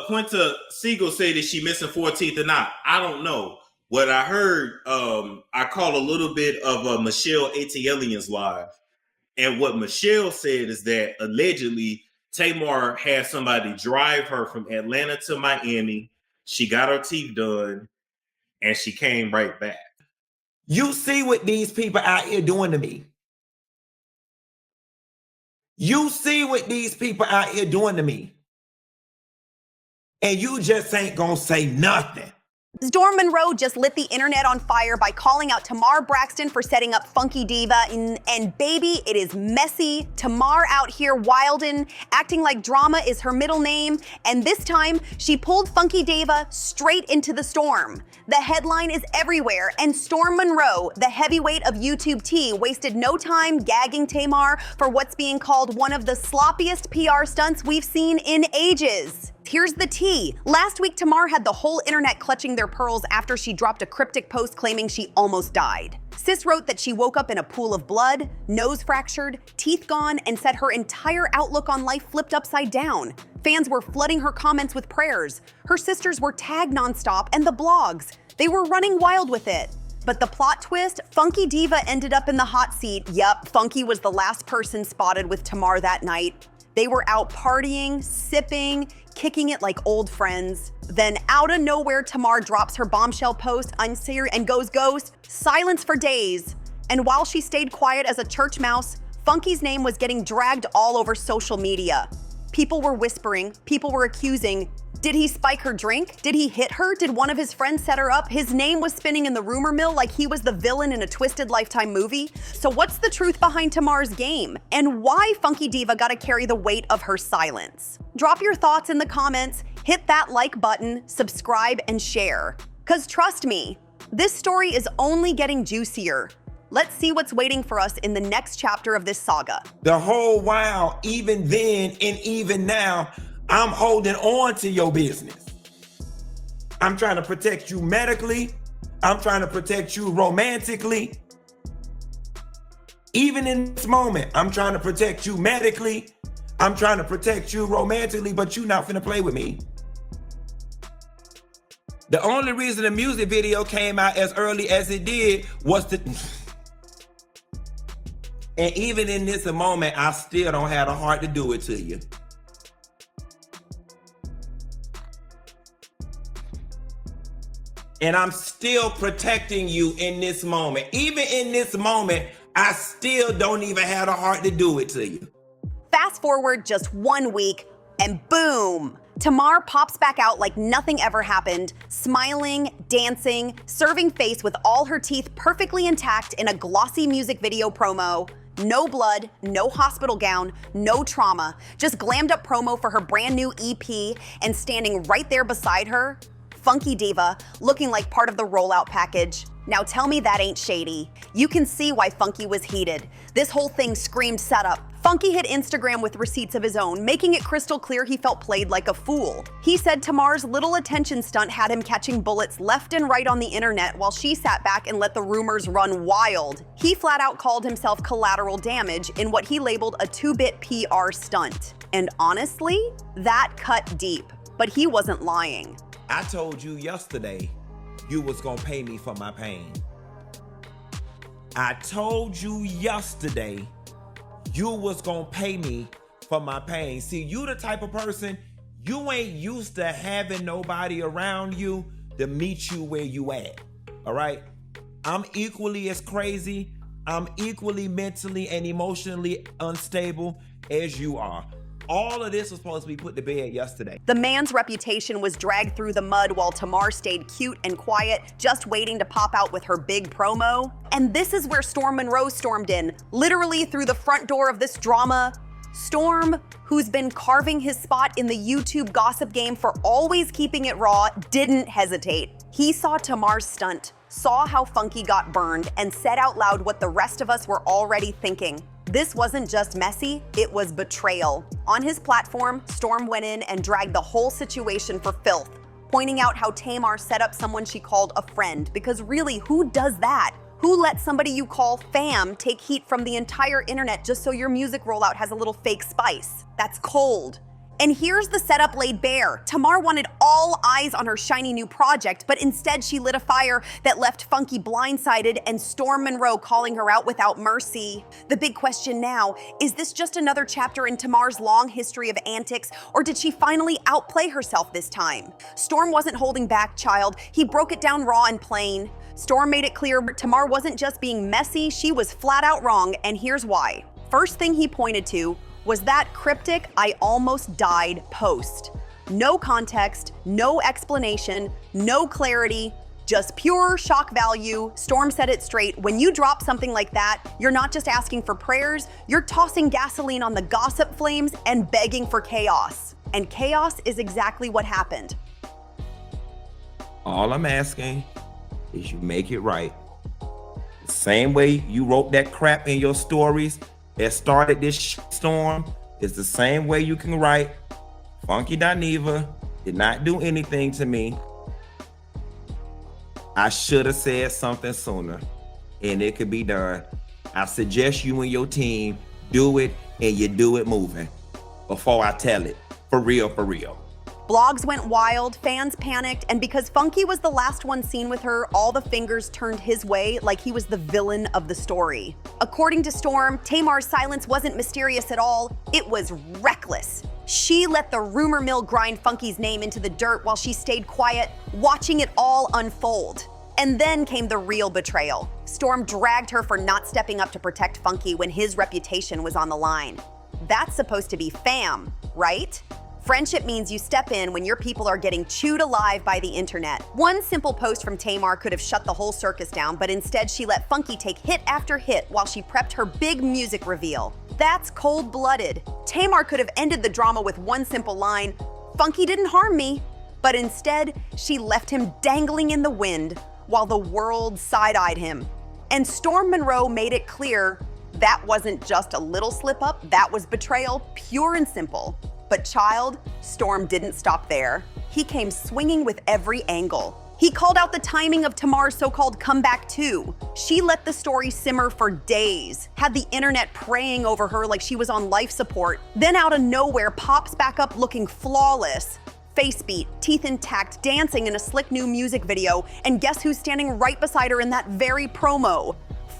Quinta Siegel said that she missing 4 teeth or not. I don't know. What I heard, I caught a little bit of Michelle Atielian's live. And what Michelle said is that allegedly Tamar had somebody drive her from Atlanta to Miami. She got her teeth done and she came right back. You see what these people out here doing to me. You see what these people out here doing to me. And you just ain't gonna say nothing. Storm Monroe just lit the internet on fire by calling out Tamar Braxton for setting up Funky Dineva. And baby, it is messy. Tamar out here wildin', acting like drama is her middle name. And this time, she pulled Funky Dineva straight into the storm. The headline is everywhere, and Storm Monroe, the heavyweight of YouTube tea, wasted no time gagging Tamar for what's being called one of the sloppiest PR stunts we've seen in ages. Here's the tea. Last week, Tamar had the whole internet clutching their pearls after she dropped a cryptic post claiming she almost died. Sis wrote that she woke up in a pool of blood, nose fractured, teeth gone, and said her entire outlook on life flipped upside down. Fans were flooding her comments with prayers. Her sisters were tagged nonstop, and the blogs. They were running wild with it. But the plot twist, Funky Dineva ended up in the hot seat. Yup, Funky was the last person spotted with Tamar that night. They were out partying, sipping, kicking it like old friends. Then out of nowhere, Tamar drops her bombshell post, "I'm serious," and goes ghost. Silence for days. And while she stayed quiet as a church mouse, Funky's name was getting dragged all over social media. People were whispering, people were accusing. Did he spike her drink? Did he hit her? Did one of his friends set her up? His name was spinning in the rumor mill like he was the villain in a twisted Lifetime movie. So what's the truth behind Tamar's game? And why Funky Dineva gotta carry the weight of her silence? Drop your thoughts in the comments, hit that like button, subscribe, and share. Cause trust me, this story is only getting juicier. Let's see what's waiting for us in the next chapter of this saga. The whole while, even then and even now, I'm holding on to your business. I'm trying to protect you medically. I'm trying to protect you romantically. Even in this moment, I'm trying to protect you medically. I'm trying to protect you romantically, but you're not finna play with me. The only reason the music video came out as early as it did was to... And even in this moment, I still don't have the heart to do it to you. And I'm still protecting you in this moment. Even in this moment, I still don't even have the heart to do it to you. Fast forward just 1 week, and boom! Tamar pops back out like nothing ever happened, smiling, dancing, serving face with all her teeth perfectly intact in a glossy music video promo. No blood, no hospital gown, no trauma, just glammed up promo for her brand new EP, and standing right there beside her, Funky Dineva, looking like part of the rollout package. Now tell me that ain't shady. You can see why Funky was heated. This whole thing screamed setup. Funky hit Instagram with receipts of his own, making it crystal clear he felt played like a fool. He said Tamar's little attention stunt had him catching bullets left and right on the internet while she sat back and let the rumors run wild. He flat out called himself collateral damage in what he labeled a 2-bit PR stunt. And honestly, that cut deep, but he wasn't lying. I told you yesterday you was gonna pay me for my pain. I told you yesterday you was gonna pay me for my pain. See, you the type of person, you ain't used to having nobody around you to meet you where you at, all right? I'm equally as crazy, I'm equally mentally and emotionally unstable as you are. All of this was supposed to be put to bed yesterday. The man's reputation was dragged through the mud while Tamar stayed cute and quiet, just waiting to pop out with her big promo. And this is where Storm Monroe stormed in, literally through the front door of this drama. Storm, who's been carving his spot in the YouTube gossip game for always keeping it raw, didn't hesitate. He saw Tamar's stunt, saw how Funky got burned, and said out loud what the rest of us were already thinking. This wasn't just messy, it was betrayal. On his platform, Storm went in and dragged the whole situation for filth, pointing out how Tamar set up someone she called a friend, because really, who does that? Who lets somebody you call fam take heat from the entire internet just so your music rollout has a little fake spice? That's cold. And here's the setup laid bare. Tamar wanted all eyes on her shiny new project, but instead she lit a fire that left Funky blindsided and Storm Monroe calling her out without mercy. The big question now, is this just another chapter in Tamar's long history of antics, or did she finally outplay herself this time? Storm wasn't holding back, child. He broke it down raw and plain. Storm made it clear Tamar wasn't just being messy, she was flat out wrong, and here's why. First thing he pointed to was that cryptic "I almost died" post. No context, no explanation, no clarity, just pure shock value. Storm said it straight. When you drop something like that, you're not just asking for prayers, you're tossing gasoline on the gossip flames and begging for chaos. And chaos is exactly what happened. All I'm asking is you make it right. The same way you wrote that crap in your stories that started this storm is the same way you can write, Funky Dineva did not do anything to me. I should have said something sooner, and it could be done. I suggest you and your team do it, and you do it moving before I tell it. For real, for real. Blogs went wild, fans panicked, and because Funky was the last one seen with her, all the fingers turned his way like he was the villain of the story. According to Storm, Tamar's silence wasn't mysterious at all, it was reckless. She let the rumor mill grind Funky's name into the dirt while she stayed quiet, watching it all unfold. And then came the real betrayal. Storm dragged her for not stepping up to protect Funky when his reputation was on the line. That's supposed to be fam, right? Friendship means you step in when your people are getting chewed alive by the internet. One simple post from Tamar could have shut the whole circus down, but instead she let Funky take hit after hit while she prepped her big music reveal. That's cold-blooded. Tamar could have ended the drama with one simple line, "Funky didn't harm me," but instead she left him dangling in the wind while the world side-eyed him. And Storm Monroe made it clear that wasn't just a little slip-up, that was betrayal, pure and simple. But child, Storm didn't stop there. He came swinging with every angle. He called out the timing of Tamar's so-called comeback too. She let the story simmer for days, had the internet praying over her like she was on life support, then out of nowhere pops back up looking flawless. Face beat, teeth intact, dancing in a slick new music video, and guess who's standing right beside her in that very promo?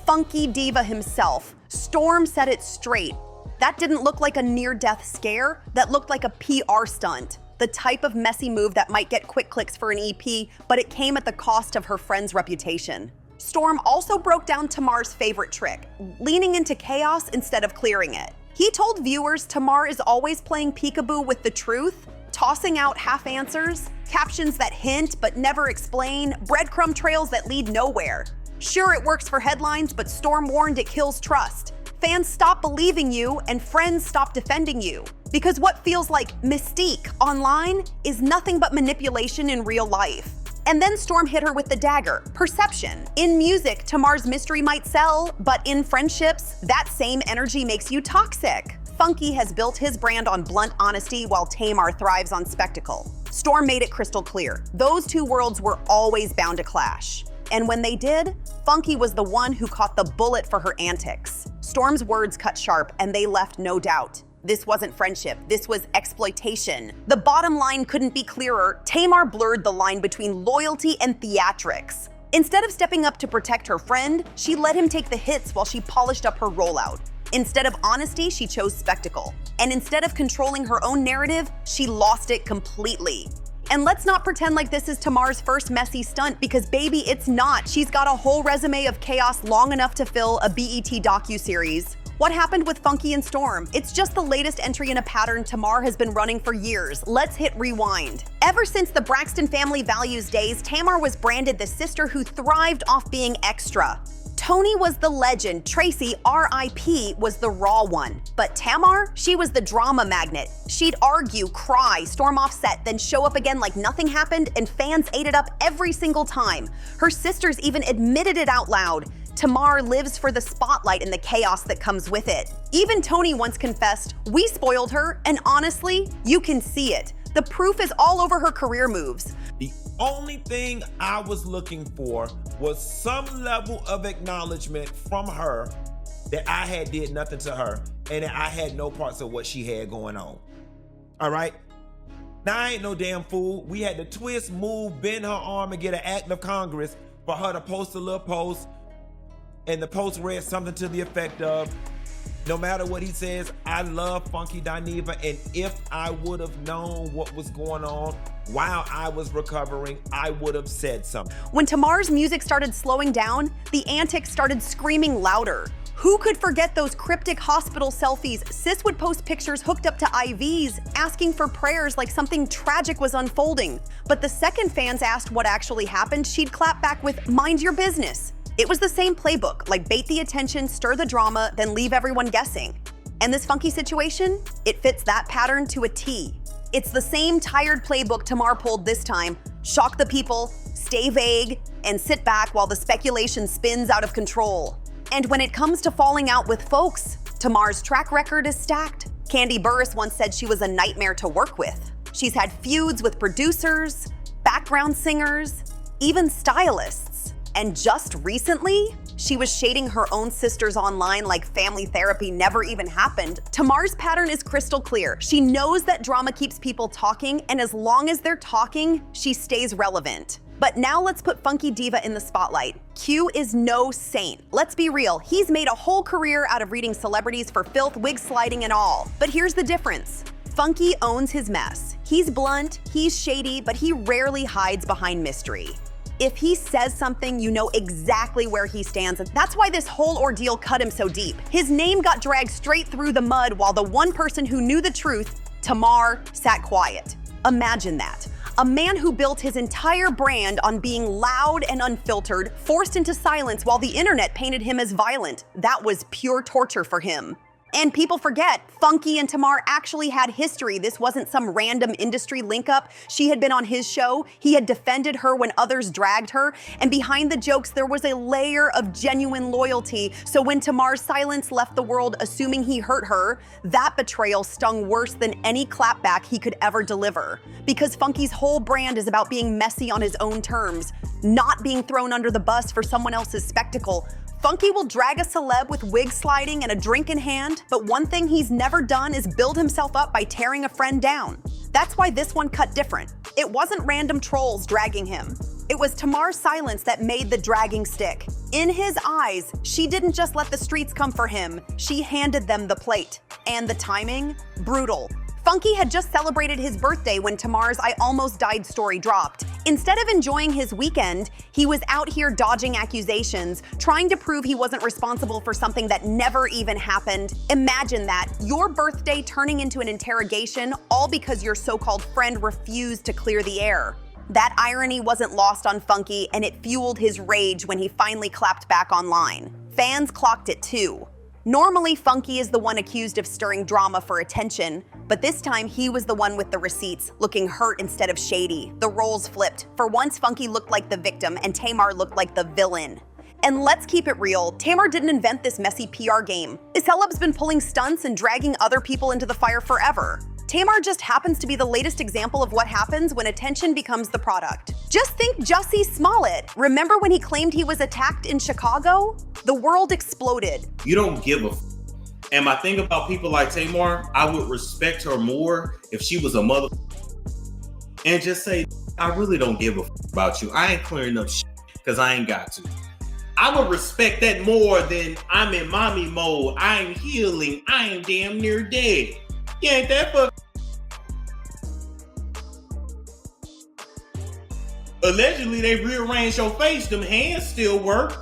Funky Diva himself. Storm said it straight. That didn't look like a near-death scare, that looked like a PR stunt. The type of messy move that might get quick clicks for an EP, but it came at the cost of her friend's reputation. Storm also broke down Tamar's favorite trick, leaning into chaos instead of clearing it. He told viewers Tamar is always playing peekaboo with the truth, tossing out half answers, captions that hint but never explain, breadcrumb trails that lead nowhere. Sure, it works for headlines, but Storm warned it kills trust. Fans stop believing you and friends stop defending you. Because what feels like mystique online is nothing but manipulation in real life. And then Storm hit her with the dagger, perception. In music, Tamar's mystery might sell, but in friendships, that same energy makes you toxic. Funky has built his brand on blunt honesty while Tamar thrives on spectacle. Storm made it crystal clear. Those two worlds were always bound to clash. And when they did, Funky was the one who caught the bullet for her antics. Storm's words cut sharp, and they left no doubt. This wasn't friendship, this was exploitation. The bottom line couldn't be clearer. Tamar blurred the line between loyalty and theatrics. Instead of stepping up to protect her friend, she let him take the hits while she polished up her rollout. Instead of honesty, she chose spectacle. And instead of controlling her own narrative, she lost it completely. And let's not pretend like this is Tamar's first messy stunt, because baby, it's not. She's got a whole resume of chaos long enough to fill a BET docuseries. What happened with Funky and Storm? It's just the latest entry in a pattern Tamar has been running for years. Let's hit rewind. Ever since the Braxton family values days, Tamar was branded the sister who thrived off being extra. Tony was the legend, Tracy, R.I.P., was the raw one. But Tamar, she was the drama magnet. She'd argue, cry, storm off set, then show up again like nothing happened, and fans ate it up every single time. Her sisters even admitted it out loud. Tamar lives for the spotlight and the chaos that comes with it. Even Tony once confessed, "We spoiled her, and honestly, you can see it. The proof is all over her career moves." The only thing I was looking for was some level of acknowledgement from her that I had did nothing to her and that I had no parts of what she had going on. All right? Now, I ain't no damn fool. We had to twist, move, bend her arm, and get an act of Congress for her to post a little post. And the post read something to the effect of, no matter what he says, I love Funky Dineva, and if I would have known what was going on while I was recovering, I would have said something. When Tamar's music started slowing down, the antics started screaming louder. Who could forget those cryptic hospital selfies? Sis would post pictures hooked up to IVs, asking for prayers like something tragic was unfolding. But the second fans asked what actually happened, she'd clap back with, mind your business. It was the same playbook, like bait the attention, stir the drama, then leave everyone guessing. And this Funky situation, it fits that pattern to a T. It's the same tired playbook Tamar pulled this time. Shock the people, stay vague, and sit back while the speculation spins out of control. And when it comes to falling out with folks, Tamar's track record is stacked. Candy Burris once said she was a nightmare to work with. She's had feuds with producers, background singers, even stylists. And just recently, she was shading her own sisters online like family therapy never even happened. Tamar's pattern is crystal clear. She knows that drama keeps people talking, and as long as they're talking, she stays relevant. But now let's put Funky Diva in the spotlight. Q is no saint. Let's be real, he's made a whole career out of reading celebrities for filth, wig sliding and all. But here's the difference. Funky owns his mess. He's blunt, he's shady, but he rarely hides behind mystery. If he says something, you know exactly where he stands. That's why this whole ordeal cut him so deep. His name got dragged straight through the mud while the one person who knew the truth, Tamar, sat quiet. Imagine that. A man who built his entire brand on being loud and unfiltered, forced into silence while the internet painted him as violent. That was pure torture for him. And people forget, Funky and Tamar actually had history. This wasn't some random industry link-up. She had been on his show, he had defended her when others dragged her, and behind the jokes there was a layer of genuine loyalty. So when Tamar's silence left the world assuming he hurt her, that betrayal stung worse than any clapback he could ever deliver. Because Funky's whole brand is about being messy on his own terms, not being thrown under the bus for someone else's spectacle. Funky will drag a celeb with wig sliding and a drink in hand, but one thing he's never done is build himself up by tearing a friend down. That's why this one cut different. It wasn't random trolls dragging him. It was Tamar's silence that made the dragging stick. In his eyes, she didn't just let the streets come for him, she handed them the plate. And the timing? Brutal. Funky had just celebrated his birthday when Tamar's I Almost Died story dropped. Instead of enjoying his weekend, he was out here dodging accusations, trying to prove he wasn't responsible for something that never even happened. Imagine that, your birthday turning into an interrogation, all because your so-called friend refused to clear the air. That irony wasn't lost on Funky, and it fueled his rage when he finally clapped back online. Fans clocked it too. Normally, Funky is the one accused of stirring drama for attention, but this time he was the one with the receipts, looking hurt instead of shady. The roles flipped. For once, Funky looked like the victim and Tamar looked like the villain. And let's keep it real, Tamar didn't invent this messy PR game. This celeb's been pulling stunts and dragging other people into the fire forever. Tamar just happens to be the latest example of what happens when attention becomes the product. Just think Jussie Smollett. Remember when he claimed he was attacked in Chicago? The world exploded. You don't give a f. And my thing about people like Tamar, I would respect her more if she was a mother and just say, I really don't give a f about you. I ain't clearing up shit because I ain't got to. I would respect that more than I'm in mommy mode, I am healing, I am damn near dead. You ain't that fuck. Allegedly, they rearranged your face. Them hands still work.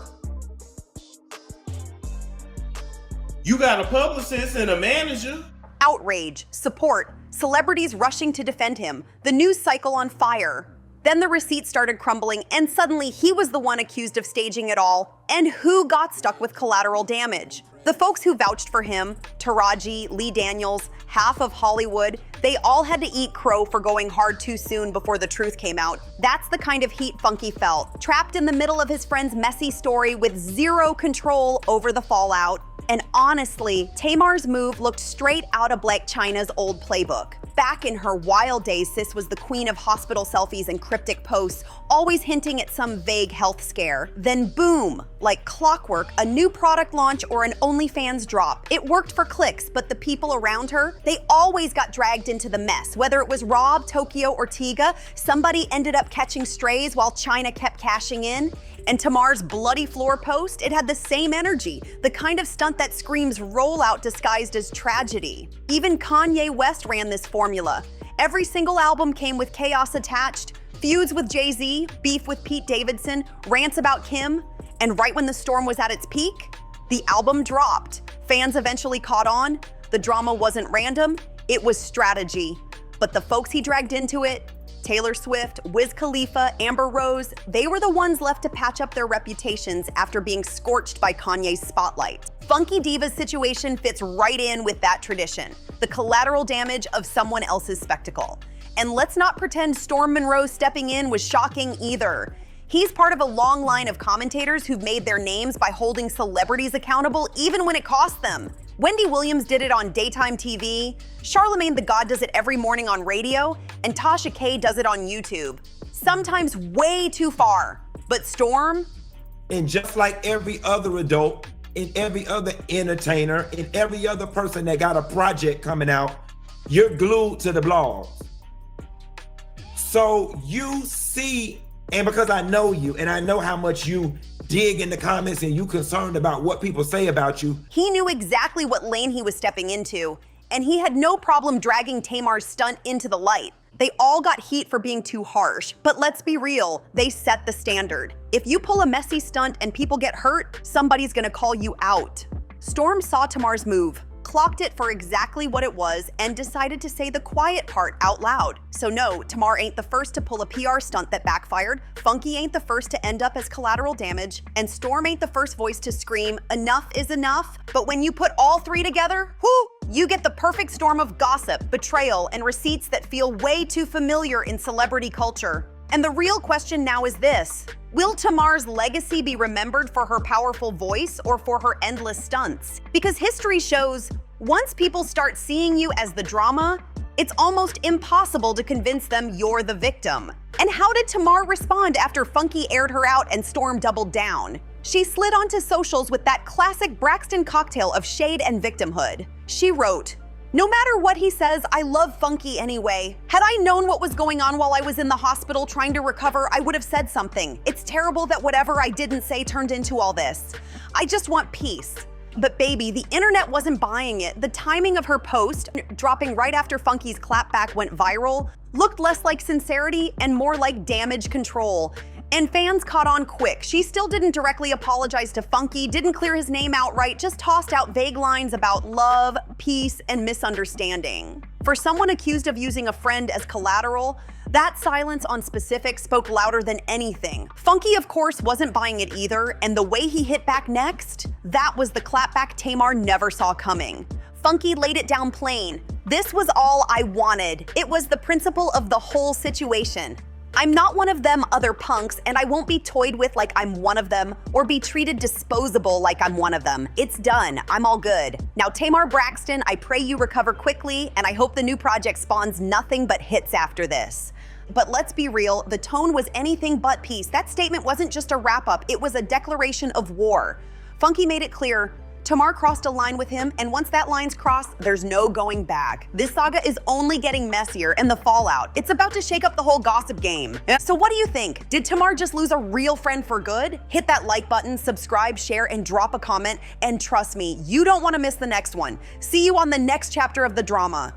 You got a publicist and a manager. Outrage, support, celebrities rushing to defend him, the news cycle on fire. Then the receipts started crumbling, and suddenly he was the one accused of staging it all. And who got stuck with collateral damage? The folks who vouched for him, Taraji, Lee Daniels, half of Hollywood, they all had to eat crow for going hard too soon before the truth came out. That's the kind of heat Funky felt, trapped in the middle of his friend's messy story with zero control over the fallout. And honestly, Tamar's move looked straight out of Blac Chyna's old playbook. Back in her wild days, Sis was the queen of hospital selfies and cryptic posts, always hinting at some vague health scare. Then boom, like clockwork, a new product launch or an OnlyFans drop. It worked for clicks, but the people around her, they always got dragged into the mess. Whether it was Rob, Tokyo, or Tiga, somebody ended up catching strays while China kept cashing in. And Tamar's bloody floor post, it had the same energy, the kind of stunt that screams rollout disguised as tragedy. Even Kanye West ran this formula. Every single album came with chaos attached, feuds with Jay-Z, beef with Pete Davidson, rants about Kim, and right when the storm was at its peak, the album dropped. Fans eventually caught on. The drama wasn't random, it was strategy. But the folks he dragged into it, Taylor Swift, Wiz Khalifa, Amber Rose, they were the ones left to patch up their reputations after being scorched by Kanye's spotlight. Funky Diva's situation fits right in with that tradition, the collateral damage of someone else's spectacle. And let's not pretend Storm Monroe stepping in was shocking either. He's part of a long line of commentators who've made their names by holding celebrities accountable even when it costs them. Wendy Williams did it on daytime TV, Charlemagne the God does it every morning on radio, and Tasha K does it on YouTube. Sometimes way too far. But Storm? And just like every other adult, and every other entertainer, and every other person that got a project coming out, you're glued to the blogs. So you see, and because I know you, and I know how much you dig in the comments and you concerned about what people say about you. He knew exactly what lane he was stepping into, and he had no problem dragging Tamar's stunt into the light. They all got heat for being too harsh, but let's be real, they set the standard. If you pull a messy stunt and people get hurt, somebody's gonna call you out. Storm saw Tamar's move, clocked it for exactly what it was, and decided to say the quiet part out loud. So no, Tamar ain't the first to pull a PR stunt that backfired, Funky ain't the first to end up as collateral damage, and Storm ain't the first voice to scream, enough is enough. But when you put all three together, whoo, you get the perfect storm of gossip, betrayal, and receipts that feel way too familiar in celebrity culture. And the real question now is this: will Tamar's legacy be remembered for her powerful voice or for her endless stunts? Because history shows, once people start seeing you as the drama, it's almost impossible to convince them you're the victim. And how did Tamar respond after Funky aired her out and Storm doubled down? She slid onto socials with that classic Braxton cocktail of shade and victimhood. She wrote, "No matter what he says, I love Funky anyway. Had I known what was going on while I was in the hospital trying to recover, I would have said something. It's terrible that whatever I didn't say turned into all this. I just want peace." But baby, the internet wasn't buying it. The timing of her post, dropping right after Funky's clapback went viral, looked less like sincerity and more like damage control. And fans caught on quick. She still didn't directly apologize to Funky, didn't clear his name outright, just tossed out vague lines about love, peace, and misunderstanding. For someone accused of using a friend as collateral, that silence on specifics spoke louder than anything. Funky, of course, wasn't buying it either, and the way he hit back next, that was the clapback Tamar never saw coming. Funky laid it down plain. "This was all I wanted. It was the principle of the whole situation. I'm not one of them other punks, and I won't be toyed with like I'm one of them or be treated disposable like I'm one of them. It's done. I'm all good. Now, Tamar Braxton, I pray you recover quickly, and I hope the new project spawns nothing but hits after this." But let's be real, the tone was anything but peace. That statement wasn't just a wrap-up, it was a declaration of war. Funky made it clear, Tamar crossed a line with him, and once that line's crossed, there's no going back. This saga is only getting messier, and the fallout, it's about to shake up the whole gossip game. So what do you think? Did Tamar just lose a real friend for good? Hit that like button, subscribe, share, and drop a comment, and trust me, you don't want to miss the next one. See you on the next chapter of the drama.